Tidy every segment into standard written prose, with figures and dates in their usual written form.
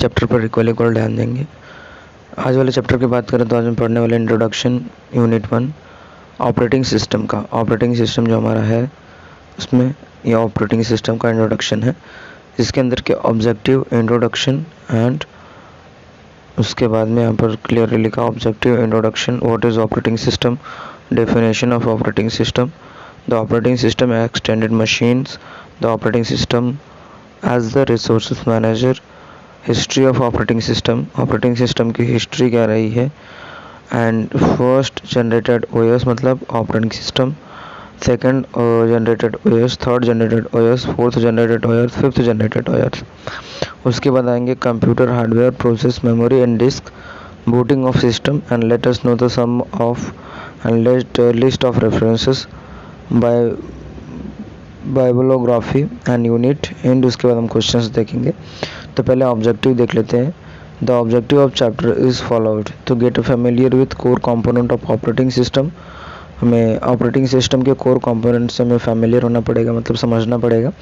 Chapter पर equal ध्यान देंगे। आज वाले चैप्टर की बात करें तो आज हम पढ़ने वाले इंट्रोडक्शन यूनिट 1 ऑपरेटिंग सिस्टम का। ऑपरेटिंग सिस्टम जो हमारा है उसमें यह ऑपरेटिंग सिस्टम का इंट्रोडक्शन है, जिसके अंदर के ऑब्जेक्टिव, इंट्रोडक्शन एंड उसके बाद में यहाँ पर क्लियरली लिखा objective, introduction, what is operating system, definition of operating system, the operating system extended machines, the operating system as the resources manager, history of operating system की हिस्ट्री क्या रही है, एंड फर्स्ट जनरेटेड ओएस मतलब operating system, second generated OS, third generated OS, fourth generated OS, fifth generated OS. उसके बाद आएंगे computer hardware, process, memory and disk, booting of system, and let us know the sum of and list of references by bibliography and unit and. उसके बाद हम questions देखेंगे। तो पहले objective देख लेते हैं। The objective of chapter is followed to get familiar with core component of operating system. हमें ऑपरेटिंग सिस्टम के कोर कंपोनेंट से हमें फेमिलियर होना पड़ेगा, मतलब समझना पड़ेगा।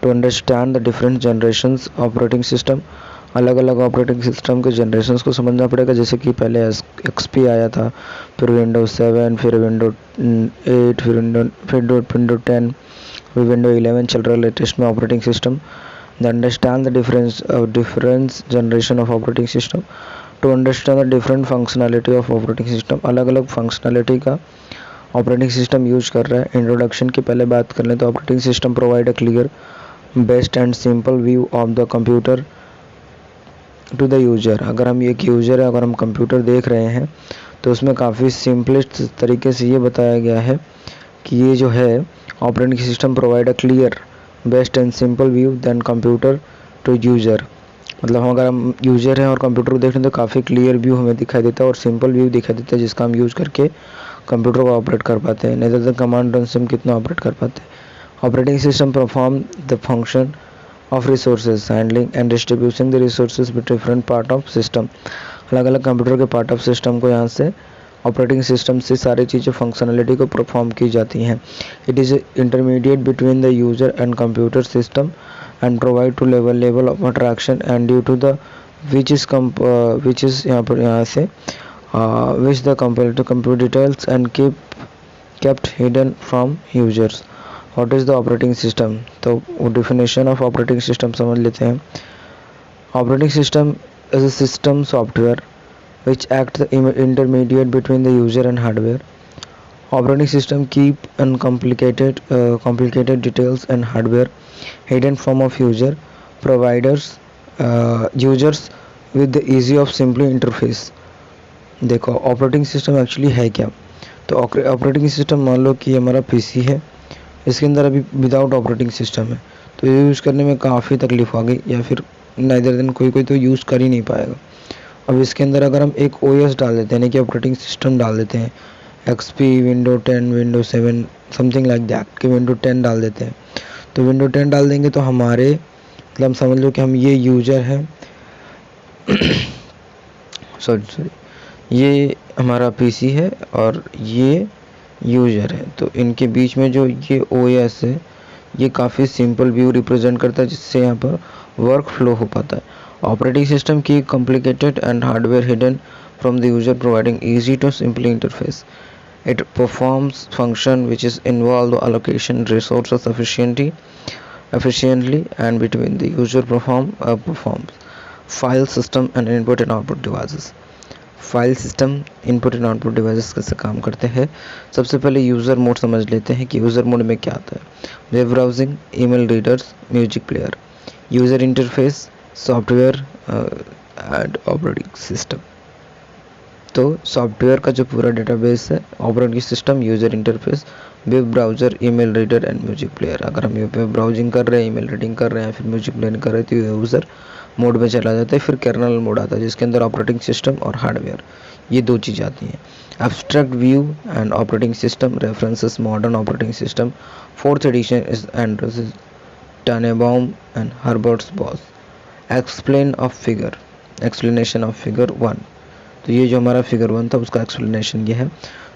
To understand the different generations operating system, अलग अलग ऑपरेटिंग सिस्टम के जनरेशंस को समझना पड़ेगा। जैसे कि पहले XP आया था, फिर विंडोज 7, फिर विंडो 8, फिर विंडो 10, फिर विंडो 11 चल रहा है लेटेस्ट में operating system. The understand the difference generation of operating system, to understand the different functionality of operating system, अलग अलग फंक्शनैलिटी का ऑपरेटिंग सिस्टम यूज कर रहा है। इंट्रोडक्शन की पहले बात कर लें तो operating system provide a clear, best and simple view of the computer to the user. अगर हम एक यूजर है, अगर हम कंप्यूटर देख रहे हैं तो उसमें काफ़ी सिंपलेस्ट तरीके से ये बताया गया है कि ये जो है operating system provide a clear, best and simple view than computer to user. मतलब अगर हम यूजर हैं और कंप्यूटर को देख रहे हैं तो काफ़ी क्लियर व्यू हमें दिखाई देता है और सिंपल व्यू दिखाई देता है, जिसका हम यूज करके कंप्यूटर को ऑपरेट कर पाते हैं। नहीं तो कमांड रन से हम कितना ऑपरेट कर पाते हैं। Operating system perform the function of resources handling and distributing the resources with different part of system। अलग अलग कंप्यूटर के पार्ट ऑफ सिस्टम को यहाँ से ऑपरेटिंग सिस्टम से सारी चीज़ें फंक्शनलिटी को परफॉर्म की जाती हैं। It is intermediate between the user and computer system and provide two level of attraction and due to the which is यहाँ से which the computer details and kept hidden from users। What is the operating system, तो वो definition of operating system समझ लेते हैं। Operating system is a system software which act the intermediate between the user and hardware. Operating system keep complicated details and hardware hidden from of user providers users with the easy of simply interface। देखो operating system actually है क्या। तो operating system मान लो कि हमारा PC है, इसके अंदर अभी विदाउट ऑपरेटिंग सिस्टम है, तो ये यूज़ करने में काफ़ी तकलीफ आ गई, या फिर नाइदर देन कोई तो यूज़ कर ही नहीं पाएगा। अब इसके अंदर अगर हम एक OS डाल देते हैं, यानी कि ऑपरेटिंग सिस्टम डाल देते हैं, XP, window 10, window 7 something like that कि विंडो 10 डाल देते हैं, तो विंडो 10 डाल देंगे तो हमारे मतलब समझ लो कि हम ये यूज़र हैं सॉरी ये हमारा PC है और ये यूजर है, तो इनके बीच में जो ये OS है ये काफ़ी सिंपल व्यू रिप्रेजेंट करता है, जिससे यहाँ पर वर्क फ्लो हो पाता है। ऑपरेटिंग सिस्टम की complicated and hardware hidden from the user providing easy to simply interface. It performs function which is involve allocation resources efficiently and between the user performs file system and input and output devices। File system, input and output devices कैसे काम करते हैं। सबसे पहले user mode समझ लेते हैं कि यूज़र मोड में क्या आता है। Web browsing, email readers, music player. User interface, software and operating system. तो सॉफ्टवेयर का जो पूरा डेटाबेस है, operating system, user interface, web browser, email reader and music player. अगर हम वेब ब्राउजिंग कर रहे हैं, ईमेल रीडिंग कर रहे हैं, फिर म्यूजिक प्लेयर कर रहे हैं, तो यूज़र मोड में चला जाता है। फिर कर्नल मोड आता है जिसके अंदर ऑपरेटिंग सिस्टम और हार्डवेयर ये दो चीज़ आती हैं। Abstract view and operating system references modern operating system, 4th edition is Andrews Tanenbaum and Herbert's Bos. Explanation of figure 1। तो ये जो हमारा फिगर 1 था उसका एक्सप्लेनेशन ये है।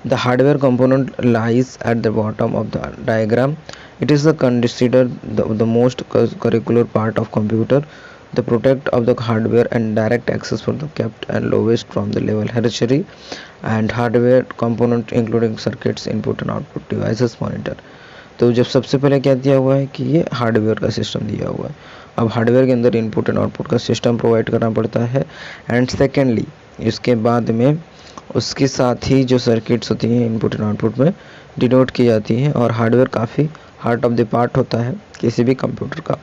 The hardware component lies at the bottom of the diagram. It is the considered the most curricular part of computer The protect of the hardware and direct access for the kept and lowest from the level hierarchy and hardware component including circuits input and output devices monitor. तो जब सबसे पहले क्या दिया हुआ है कि ये हार्डवेयर का सिस्टम दिया हुआ है. अब हार्डवेयर के अंदर इनपुट एंड आउटपुट का सिस्टम प्रोवाइड करना पड़ता है. एंड सेकेंडली इसके बाद में उसके साथ ही जो सर्किट्स होती हैं इनपुट एंड आउटपुट में डिनोट की जाती हैं. और हार्डवेयर काफ़ी हार्ट ऑफ द पार्ट होता है किसी भी कंप्यूटर का.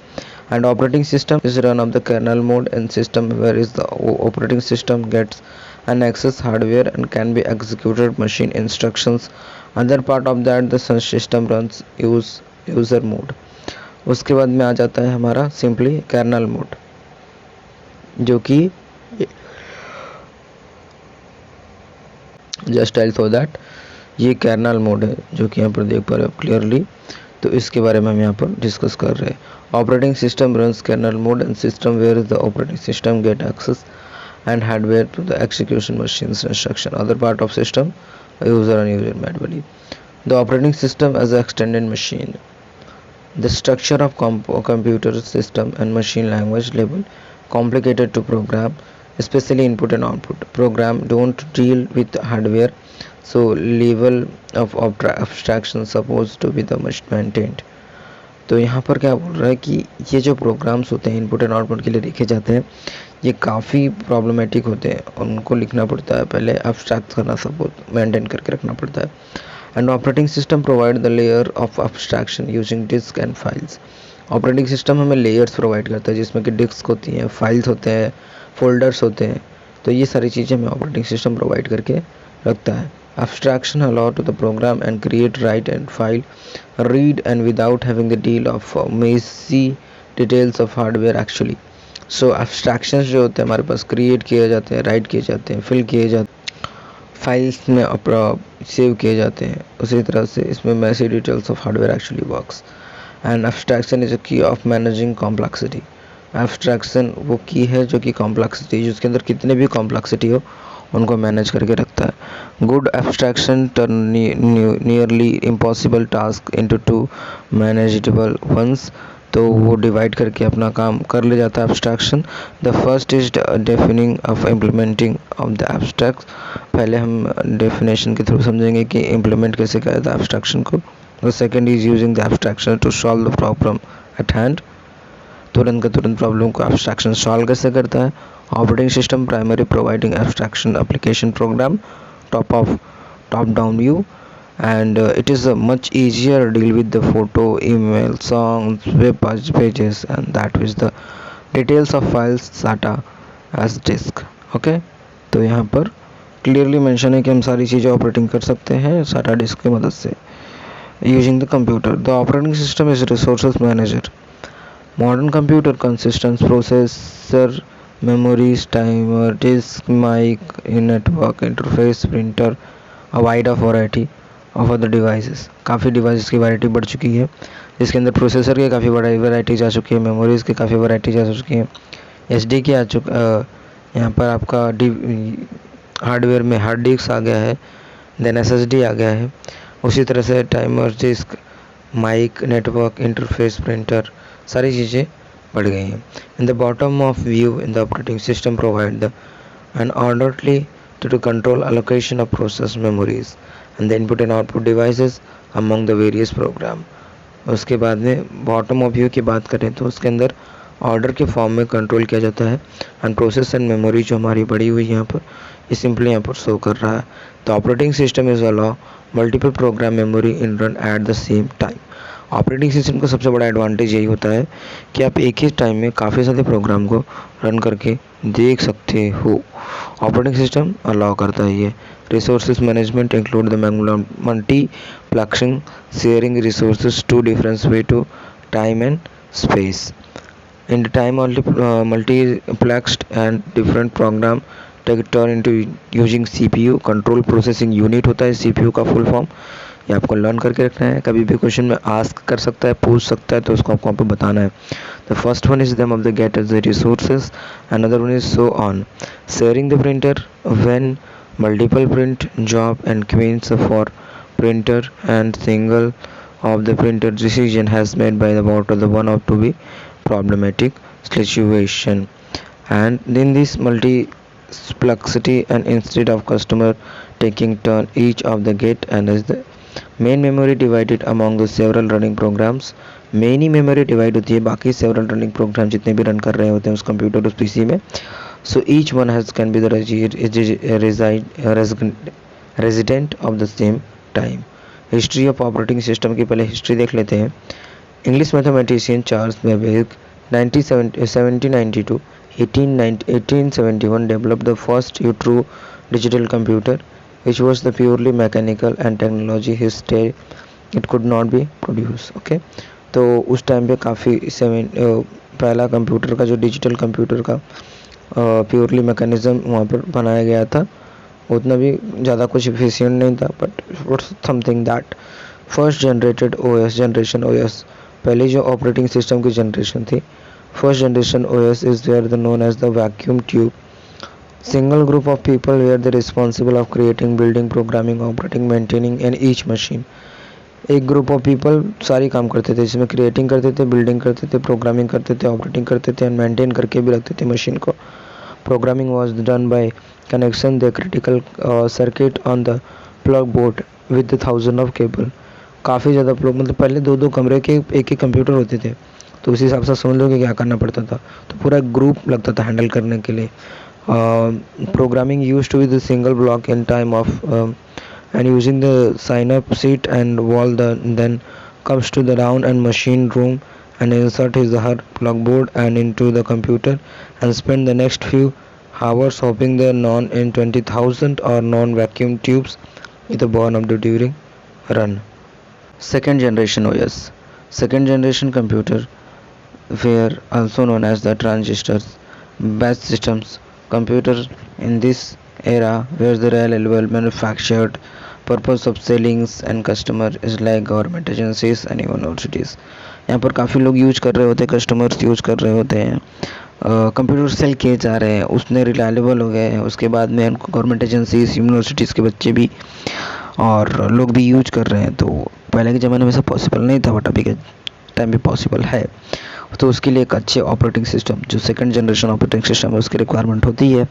And operating system is run of the kernel mode and system where is the operating system gets an access hardware and can be executed machine instructions. Other part of that the system runs user mode. उसके बाद में आ जाता है हमारा simply kernel mode जो कि just tell so that ये kernel mode है जो कि यहाँ पर देख पा रहे हो क्लियरली. तो इसके बारे में हम यहाँ पर डिस्कस कर रहे हैं. Operating system runs kernel mode and system where the operating system get access and hardware to the execution machines instruction. Other part of system user and user manually. The operating system as an extended machine. The structure of computer system and machine language level complicated to program, especially input and output. Program don't deal with hardware, so level of abstraction supposed to be the much maintained. तो यहाँ पर क्या बोल रहा है कि ये जो प्रोग्राम्स होते हैं इनपुट एंड आउटपुट के लिए लिखे जाते हैं ये काफ़ी प्रॉब्लमेटिक होते हैं. उनको लिखना पड़ता है पहले एब्स्ट्रैक्ट करना सपोज मेंटेन करके रखना पड़ता है. And operating system provide the layer of abstraction using disk and files. Operating system हमें लेयर्स प्रोवाइड करता है जिसमें कि डिस्क होती हैं, फाइल्स होते हैं, फोल्डर्स होते हैं. तो ये सारी चीज़ें हमें ऑपरेटिंग सिस्टम प्रोवाइड करके रखता है. Abstraction allow to the program and create, write and file, read and without having the deal of messy details of hardware actually. So abstractions जो होते हैं हमारे पास क्रिएट किए जाते हैं, राइट किए जाते हैं, फिल किए जाते हैं, फाइल्स में सेव किए जाते हैं. उसी तरह से इसमें messy details of hardware actually works. And abstraction is a key of managing complexity. Abstraction वो की है जो कि complexity जिसके अंदर कितने भी complexity हो उनको मैनेज करके रखता है. Good abstraction turn nearly impossible task into two manageable ones. तो वो डिवाइड करके अपना काम कर ले जाता है abstraction. The first is defining of implementing of the abstract. पहले हम डेफिनेशन के थ्रू समझेंगे कि इम्प्लीमेंट कैसे किया जाता है एब्स्ट्रैक्शन को. The second is using the abstraction to solve the problem at hand. तुरंत का तुरंत प्रॉब्लम को एब्स्ट्रैक्शन सॉल्व कैसे करता है. Operating system primarily providing abstraction application program top down view and it is a much easier deal with the photo, email, songs, web pages and that is the details of files SATA as disk. Okay, तो यहाँ पर clearly mention है कि हम सारी चीज़ें operating कर सकते हैं SATA डिस्क की मदद से using the computer. The operating system is resources manager. Modern computer consists processor, memories, timer, disk, mic, network, interface, printer, a wide of variety of other devices. काफ़ी डिवाइसेस की variety बढ़ चुकी है जिसके अंदर प्रोसेसर के काफ़ी बड़ा वैरायटी जा चुकी है, मेमोरीज़ की काफ़ी वैरायटी जा चुकी है, एसडी की आ चुका, यहाँ पर आपका हार्डवेयर में हार्ड डिस्क आ गया है, देन एसएसडी आ गया है. उसी तरह से timer, disk, mic, network, interface, printer, सारी चीज़ें बढ़ गई हैं. In the bottom of view in the operating system provide an orderly to control allocation of process memories and the input and output devices among the various program. उसके बाद में bottom of view की बात करें तो उसके अंदर order के फॉर्म में कंट्रोल किया जाता है एंड प्रोसेस एंड मेमोरी जो हमारी बढ़ी हुई यहाँ पर ये सिंपली यहाँ पर शो कर रहा है. The operating system is allow multiple program memory in run at the same time. Operating system का सबसे बड़ा एडवांटेज यही होता है कि आप एक ही टाइम में काफ़ी सारे प्रोग्राम को रन करके देख सकते हो. ऑपरेटिंग सिस्टम अलाउ करता है ये. Resources management include the multiplexing, sharing resources two difference way to time and space. In the time multiplexed and different program take turn into using CPU. Control processing unit होता है CPU का full form. ये आपको learn करके रखना है. कभी भी क्वेश्चन में आस्क कर सकता है, पूछ सकता है, तो उसको आपको वहाँ पे बताना है. The first one is them of the get as the resources, another one is so on. Sharing the printer when multiple print job and queens for printer and single of the printer decision has made by the author the one ought to be problematic. situation. And in this multiplexity, and instead of customer taking turn each of the gate, and as the main memory divided among the several running programs, main he memory divide होती है बाकी several running programme जितने भी run कर रहे होते हैं उस कंप्यूटर उस पीसी में. So each one has can be the resident of the same time. History of operating system की पहले हिस्ट्री देख लेते हैं. English mathematician Charles Babbage 1792 1871 developed the first true digital computer which was the purely mechanical and technology his day it could not be produced. Okay, तो उस time पे काफ़ी पहला कंप्यूटर का जो डिजिटल कंप्यूटर का प्योरली मैकेनिज़्म वहाँ पर बनाया गया था. उतना भी ज़्यादा कुछ एफिशिएंट नहीं था but what's something that first generated OS generation OS पहले जो ऑपरेटिंग सिस्टम की जनरेशन थी. First generation OS is were the known as the vacuum tube. Single group of people were the responsible of creating building programming operating maintaining and each machine. एक group of people सारी काम करते थे जिसमें creating करते थे, building करते थे, प्रोग्रामिंग करते थे, ऑपरेटिंग करते थे एंड मेंटेन करके भी रखते थे मशीन को. Programming was done by connection the critical circuit on the plug board with the thousand of cable. काफ़ी ज़्यादा मतलब पहले दो दो कमरे के एक एक कंप्यूटर होते थे तो उसी हिसाब से समझ लो कि क्या करना पड़ता था. तो पूरा ग्रुप लगता था हैंडल करने के लिए. Programming use to be the single block in time of and using the sign up seat and wall then comes to the round and machine room and insert his her plug board and into the computer and spend the next few hours hoping the non in 20,000 or non vacuum tubes with a born of the during run. Second generation OS. Second generation computer were also known as the transistors batch systems. Computer in this era where the reliable manufactured purpose of sellings and customer is like government agencies and universities. यहाँ पर काफ़ी लोग use कर रहे होते हैं, customers use कर रहे होते हैं, कंप्यूटर सेल किए जा रहे हैं, उसने रिलायबल हो गए हैं. उसके बाद में उनको गवर्नमेंट एजेंसीज यूनिवर्सिटीज़ के बच्चे भी और लोग भी यूज कर रहे हैं. तो पहले के ज़माने में सब पॉसिबल नहीं था बट अभी के टाइम भी पॉसिबल है. तो उसके लिए एक अच्छे ऑपरेटिंग सिस्टम जो सेकंड जनरेशन ऑपरेटिंग सिस्टम है उसकी रिक्वायरमेंट होती है.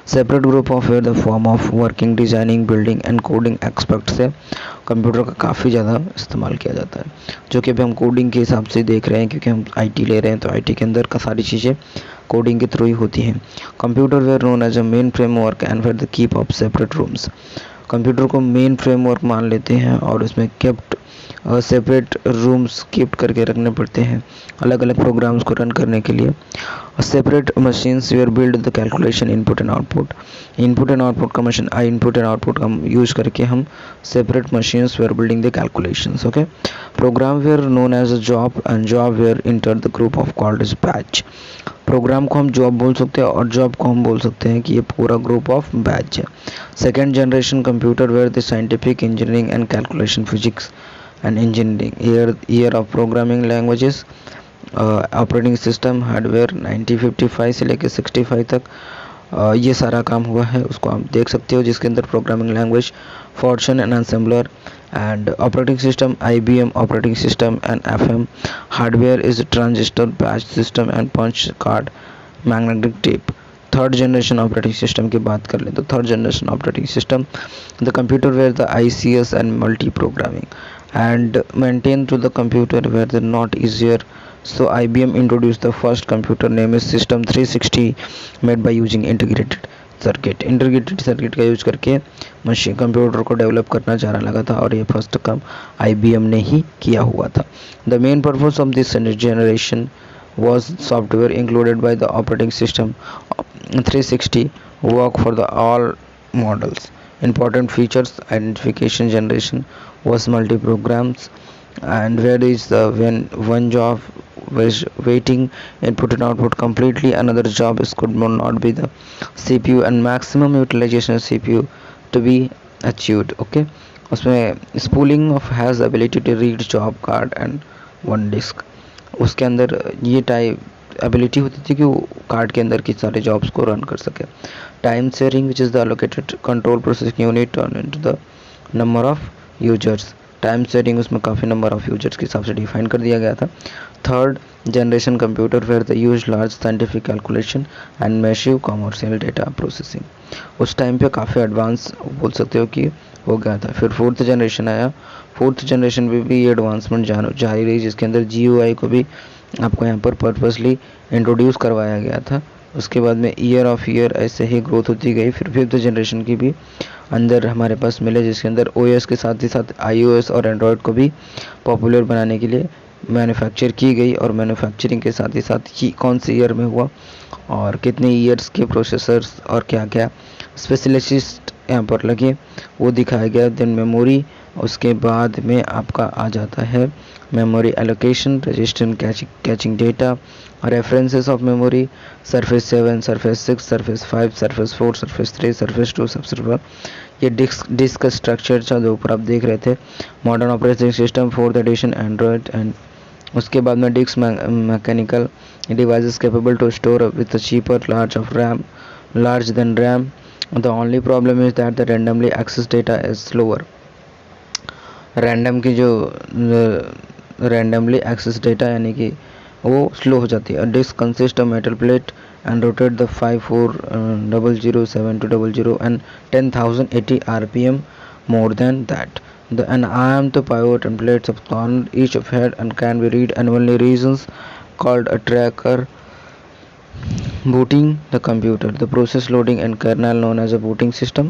Separate group of were the form of working designing building and coding expert से कंप्यूटर का काफ़ी ज़्यादा इस्तेमाल किया जाता है जो कि अभी हम कोडिंग के हिसाब से देख रहे हैं क्योंकि हम आईटी ले रहे हैं तो आईटी के अंदर का सारी चीज़ें कोडिंग के थ्रू ही होती हैं. Computer were known as a main framework and were the keep of separate rooms. Computer को मेन फ्रेमवर्क मान लेते हैं और उसमें केप्ट सेपरेट रूम्स कीप करके रखने पड़ते हैं अलग अलग प्रोग्राम्स को रन करने के लिए. Separate machines were build the calculation input and output. Input and output का मशीन इनपुट एंड आउटपुट का यूज करके हम separate machines were building the calculations. Okay, program were known as a job and job were inter the group of called is batch. Program को हम job बोल सकते हैं और जॉब को हम बोल सकते हैं कि ये पूरा ग्रुप ऑफ बैच है. Second generation computer were the scientific engineering and calculation physics and engineering year of programming languages operating system hardware 1955 से लेकर 65 तक ये सारा काम हुआ है उसको आप देख सकते हो जिसके अंदर programming language Fortran and assembler and operating system IBM operating system and FM. Hardware is transistor batch system and punch card magnetic tape. Third generation operating system की बात कर ले तो third generation operating system the computer were the ICS and multi programming and maintained to the computer were the not easier. So IBM introduced the first computer name is System 360 made by using integrated circuit. integrated circuit का use करके machine computer को develop करना चाह लगा था और ये first काम IBM ने ही किया हुआ था. The main purpose of this generation was software included by the operating system 360 work for the all models. Important features identification generation was multi programs and where is the when one job was waiting input and output completely another job is could not be the CPU and maximum utilization of CPU to be achieved. Okay, उसमें spooling of has the ability to read job card and one disk. उसके अंदर ये type ability होती थी कि वो card के अंदर की सारे जॉब्स को रन कर सके. Time sharing which is the allocated control processing unit turn into the number of users. Time setting उसमें काफ़ी नंबर ऑफ यूजर्स के हिसाब से डिफाइन कर दिया गया था. Third generation computer were the use large scientific calculation and massive commercial data processing. उस टाइम पे काफ़ी एडवांस बोल सकते हो कि हो गया था. फिर फोर्थ जनरेशन आया. फोर्थ जनरेशन में भी ये एडवांसमेंट जारी रही, जिसके अंदर GUI को भी आपको यहाँ पर पर्पसली इंट्रोड्यूस करवाया गया था. उसके बाद में ईयर ऑफ ईयर ऐसे ही ग्रोथ होती गई. फिर फिफ्थ जनरेशन की भी अंदर हमारे पास मिले, जिसके अंदर OS के साथ ही साथ iOS और एंड्रॉयड को भी पॉपुलर बनाने के लिए मैन्युफैक्चर की गई. और मैन्युफैक्चरिंग के साथ ही साथ ही कौन से ईयर में हुआ और कितने ईयर्स के प्रोसेसर्स और क्या क्या स्पेशलिस्ट यहाँ पर लगे वो दिखाया गया. देन मेमोरी, उसके बाद में आपका आ जाता है memory allocation, register catching data, references of memory, surface 7, surface 6, surface 5, surface 4, surface 3, surface 2, surface 1. ये डिस्क स्ट्रक्चर था जो ऊपर आप देख रहे थे. Modern operating system, fourth edition Android. And उसके बाद में disk mechanical devices capable to store with cheaper large than RAM. The only problem is that the randomly accessed data is slower. Random की जो रैंडमली एक्सेस डेटा यानी कि वो slow हो जाती है. Disk consist of metal plate and rotate the 5400 7200 and 10,080 RPM. More than that, an IM to pivot and plates of corner each of head and can be read annually regions called a tracker. Booting the computer, the process loading and kernel known as a booting system.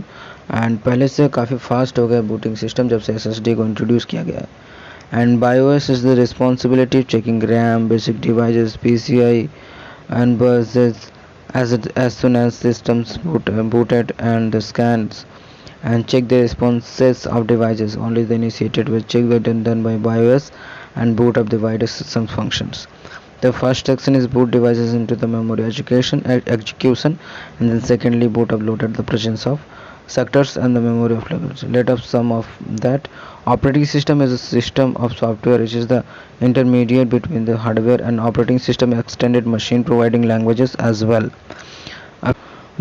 And पहले से काफ़ी fast हो गया booting system जब से SSD को introduce किया गया है. And BIOS is the responsibility checking RAM, basic devices, PCI and buses as soon as systems booted and the scans and check the responses of devices. Only the initiated will check the done by BIOS and boot up the wider system functions. The first section is boot devices into the memory execution, and then secondly boot uploaded the presence of sectors and the memory of levels. Let us some of that. Operating system is a system of software which is the intermediate between the hardware and operating system extended machine, providing languages as well.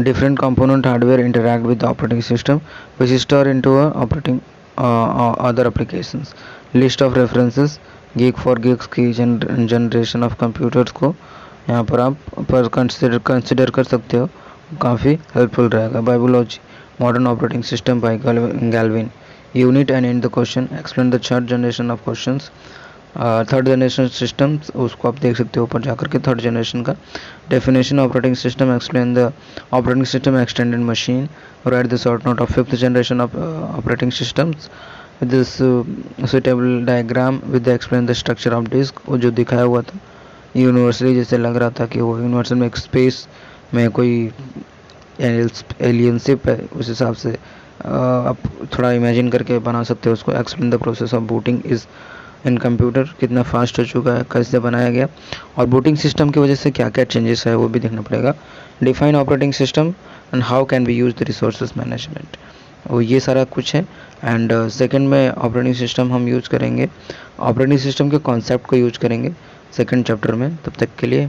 Different component hardware interact with the operating system, which is stored into a operating other applications. List of references. Geek for Geeks की generation of computers को यहाँ पर आप पर consider कर सकते हो, काफ़ी हेल्पफुल रहेगा. Biology, modern operating system by Galvin. Unit and and the question, explain the third generation of questions. Third generation system उसको आप देख सकते हो ऊपर जाकर के. थर्ड जनरेशन का definition, operating system, explain the operating system extended machine, write the short note of fifth generation of operating systems. This suitable diagram with explain the structure of disk. वो जो दिखाया हुआ था यूनिवर्सली जैसे लग रहा था कि वो यूनिवर्सल में एक स्पेस में कोई एलियनशिप है, उस हिसाब से आप थोड़ा इमेजिन करके बना सकते हो उसको. Explain the process of booting is in computer, कितना फास्ट हो चुका है, कैसे बनाया गया और बूटिंग सिस्टम की वजह से क्या क्या चेंजेस है वो भी देखना पड़ेगा. Define operating system and how can be use the resources management, वो ये सारा कुछ है. एंड सेकंड में ऑपरेटिंग सिस्टम हम यूज़ करेंगे, ऑपरेटिंग सिस्टम के कॉन्सेप्ट को यूज करेंगे सेकंड चैप्टर में. तब तक के लिए